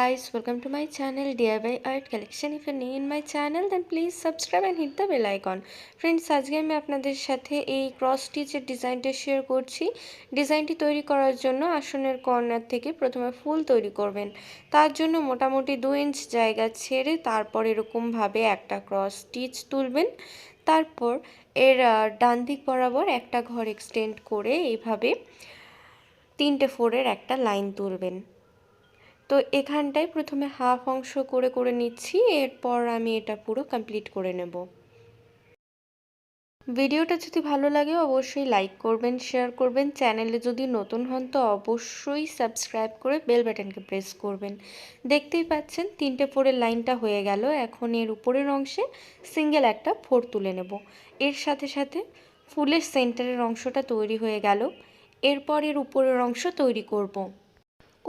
guys, welcome to my channel DIY Art Collection. If you're new in my channel then please subscribe and hit the bell icon. Friends, আজকে আমি আপনাদের সাথে এই cross স্টিচের ডিজাইনটা share করছি। ডিজাইনটি তৈরি করার জন্য আসনের কর্নার থেকে প্রথমে ফুল তৈরি করবেন। তার জন্য মোটামুটি 2 ইঞ্চ জায়গা ছেড়ে তারপর এরকম ভাবে একটা ক্রস স্টিচ তুলবেন। তারপর এর ডান দিক বরাবর একটা ঘর এক্সটেন্ড করে এইভাবে 3টে ফোরের একটা লাইন তুলবেন। তো এখানটায় প্রথমে হাফ অংশ করে নিচ্ছি, এরপর আমি এটা পুরো কমপ্লিট করে নেব। ভিডিওটা যদি ভালো লাগে অবশ্যই লাইক করবেন, শেয়ার করবেন। চ্যানেলে যদি নতুন হন তো অবশ্যই সাবস্ক্রাইব করে বেল বাটনকে প্রেস করবেন। দেখতেই পাচ্ছেন 3টে ফোরের লাইনটা হয়ে গেল। এখন এর উপরের অংশে সিঙ্গেল একটা ফোর তুলে নেব। এর সাথে সাথে ফুলের সেন্টারের অংশটা তৈরি হয়ে গেল। এরপর এর উপরের অংশ তৈরি করব।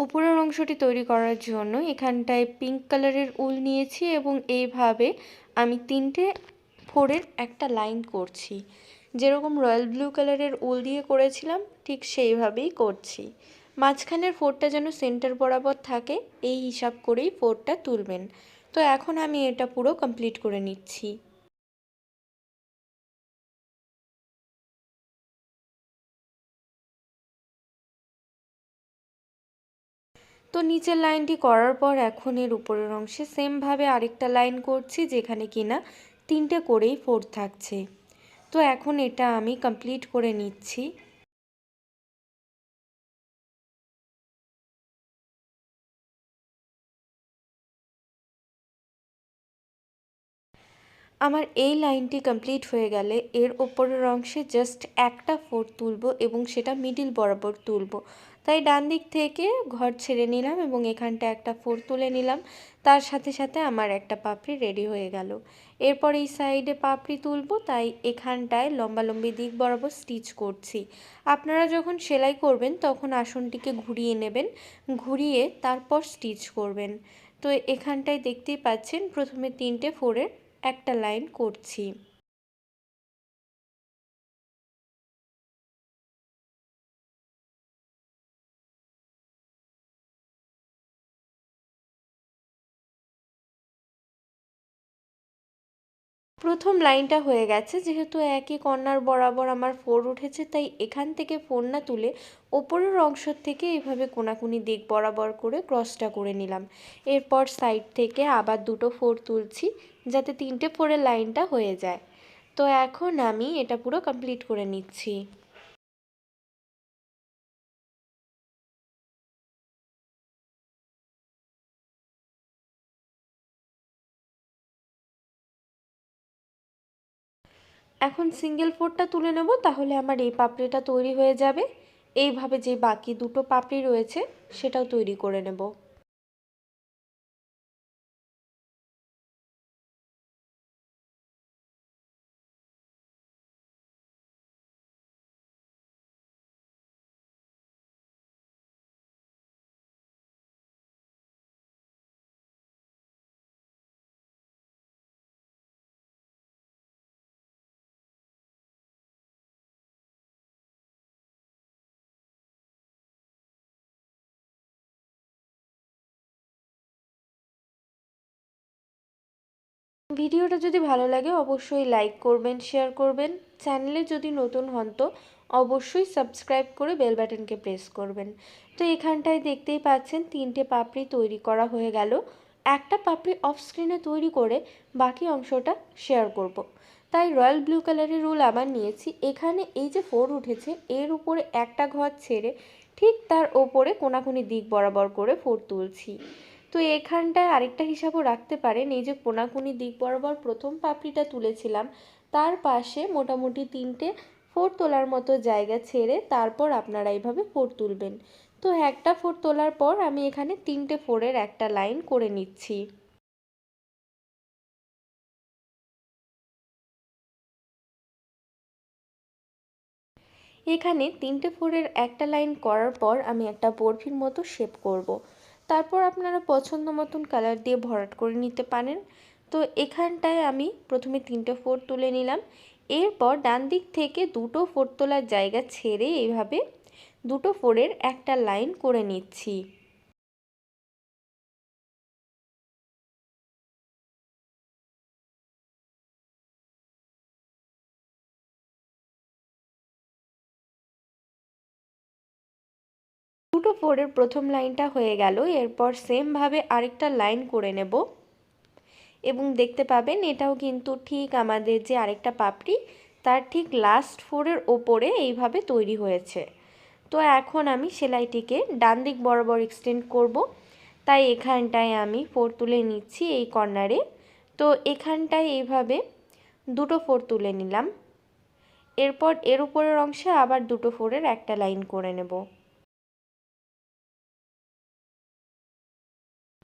উপরের অংশটি তৈরি করার জন্য এখানটায় পিঙ্ক কালারের উল নিয়েছি এবং এইভাবে আমি 3টে ফোরের একটা লাইন করছি। যেরকম রয়্যাল ব্লু কালারের উল দিয়ে করেছিলাম ঠিক সেইভাবেই করছি। মাঝখানের ফোরটা যেন সেন্টার বরাবর থাকে এই হিসাব করেই ফোরটা তুলবেন। তো এখন আমি এটা পুরো কমপ্লিট করে নিচ্ছি। তো নিচের লাইনটি করার পর এখন এর উপরের অংশে সেমভাবে আরেকটা লাইন করছি যেখানে কিনা 3টে করেই ফোর থাকছে। তো এখন এটা আমি কমপ্লিট করে নিচ্ছি। আমার এই লাইনটি কমপ্লিট হয়ে গেলে এর ওপরের অংশে জাস্ট একটা ফোর তুলব এবং সেটা মিডিল বরাবর তুলব। তাই ডান দিক থেকে ঘর ছেড়ে নিলাম এবং এখানটা একটা ফোর তুলে নিলাম। তার সাথে সাথে আমার একটা পাপড়ি রেডি হয়ে গেল। এরপর এই সাইডে পাপড়ি তুলব, তাই এখানটায় লম্বালম্বি দিক বরাবর স্টিচ করছি। আপনারা যখন সেলাই করবেন তখন আসনটিকে ঘুরিয়ে নেবেন, ঘুরিয়ে তারপর স্টিচ করবেন। তো এখানটায় দেখতেই পাচ্ছেন প্রথমে 3টে ফোরের একটা লাইন করছি। প্রথম লাইনটা হয়ে গেছে, যেহেতু একই কর্নার বরাবর আমার ফোর উঠেছে তাই এখান থেকে ফোর না তুলে ওপরের অংশ থেকে এইভাবে কোনাকুনি দিক বরাবর করে ক্রসটা করে নিলাম। এরপর সাইড থেকে আবার দুটো ফোর তুলছি যাতে 3টে ফোরের লাইনটা হয়ে যায়। তো এখন আমি এটা পুরো কমপ্লিট করে নিচ্ছি। এখন সিঙ্গেল ফোরটা তুলে নেব, তাহলে আমার এই পাপড়িটা তৈরি হয়ে যাবে। এইভাবে যে বাকি দুটো পাপড়ি রয়েছে সেটাও তৈরি করে নেব। ভিডিওটা যদি ভালো লাগে অবশ্যই লাইক করবেন, শেয়ার করবেন। চ্যানেলে যদি নতুন হন তো অবশ্যই সাবস্ক্রাইব করে বেল বাটনকে প্রেস করবেন। তো এখানটায় দেখতেই পাচ্ছেন 3টে পাপড়ি তৈরি করা হয়ে গেল। একটা পাপড়ি অফ স্ক্রিনে তৈরি করে বাকি অংশটা শেয়ার করব। তাই রয়্যাল ব্লু কালারের উল আবার নিয়েছি। এখানে এই যে ফোর উঠেছে এর উপরে একটা ঘর ছেড়ে ঠিক তার ওপরে কোনাকুনি দিক বরাবর করে ফোর তুলছি। তো এখানটায় আরেকটা হিসাবও রাখতে পারেন, এই যে কোনাকুনি দিক বরাবর প্রথম পাপড়িটা তুলেছিলাম তার পাশে মোটামুটি 3টে ফোর তোলার মতো জায়গা ছেড়ে তারপর আপনারা এইভাবে ফোর তুলবেন। তো একটা ফোর তোলার পর আমি এখানে 3টে ফোরের একটা লাইন করে নিচ্ছি। এখানে 3টে ফোরের একটা লাইন করার পর আমি একটা বরফির মতো শেপ করব। তারপর আপনারা পছন্দ মতন কালার দিয়ে ভরাট করে নিতে পারেন। তো এখানটায় আমি প্রথমে 3টে ফোর তুলে নিলাম। এরপর ডান দিক থেকে দুটো ফোর তোলার জায়গা ছেড়ে এইভাবে দুটো ফোরের একটা লাইন করে নিচ্ছি। ফোরের প্রথম লাইনটা হয়ে গেল। এরপর সেমভাবে আরেকটা লাইন করে নেব এবং দেখতে পাবেন এটাও কিন্তু ঠিক আমাদের যে আরেকটা পাপড়ি তার ঠিক লাস্ট ফোরের ওপরে এইভাবে তৈরি হয়েছে। তো এখন আমি সেলাইটিকে ডান দিক বরাবর এক্সটেন্ড করব, তাই এখানটায় আমি ফোর তুলে নিচ্ছি এই কর্নারে। তো এখানটায় এইভাবে দুটো ফোর তুলে নিলাম। এরপর এর উপরের অংশে আবার দুটো ফোরের একটা লাইন করে নেব।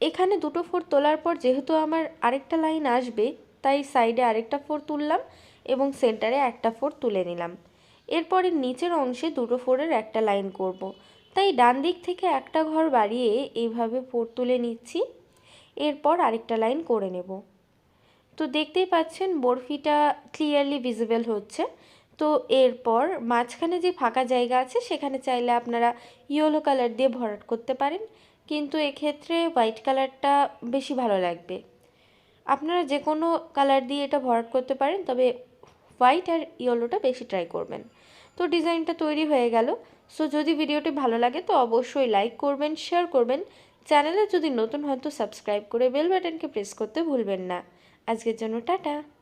এখানে দুটো ফোর তোলার পর যেহেতু আমার আরেকটা লাইন আসবে, তাই সাইডে আরেকটা ফোর তুললাম এবং সেন্টারে একটা ফোর তুলে নিলাম। এরপরে নিচের অংশে দুটো ফোরের একটা লাইন করব, তাই ডান দিক থেকে একটা ঘর বাড়িয়ে এইভাবে ফোর তুলে নিচ্ছি। এরপর আরেকটা লাইন করে নেব। তো দেখতেই পাচ্ছেন বরফিটা ক্লিয়ারলি ভিজিবল হচ্ছে। তো এরপর মাঝখানে যে ফাঁকা জায়গা আছে সেখানে চাইলে আপনারা ইয়েলো কালার দিয়ে ভরাট করতে পারেন, কিন্তু এক্ষেত্রে হোয়াইট কালারটা বেশি ভালো লাগবে। আপনারা যে কোনো কালার দিয়ে এটা ভরাট করতে পারেন, তবে হোয়াইট আর ইয়েলোটা বেশি ট্রাই করবেন। তো ডিজাইনটা তৈরি হয়ে গেল। সো যদি ভিডিওটি ভালো লাগে তো অবশ্যই লাইক করবেন, শেয়ার করবেন। চ্যানেলে যদি নতুন হন তো সাবস্ক্রাইব করে বেল বাটনকে প্রেস করতে ভুলবেন না। আজকের জন্য টাটা।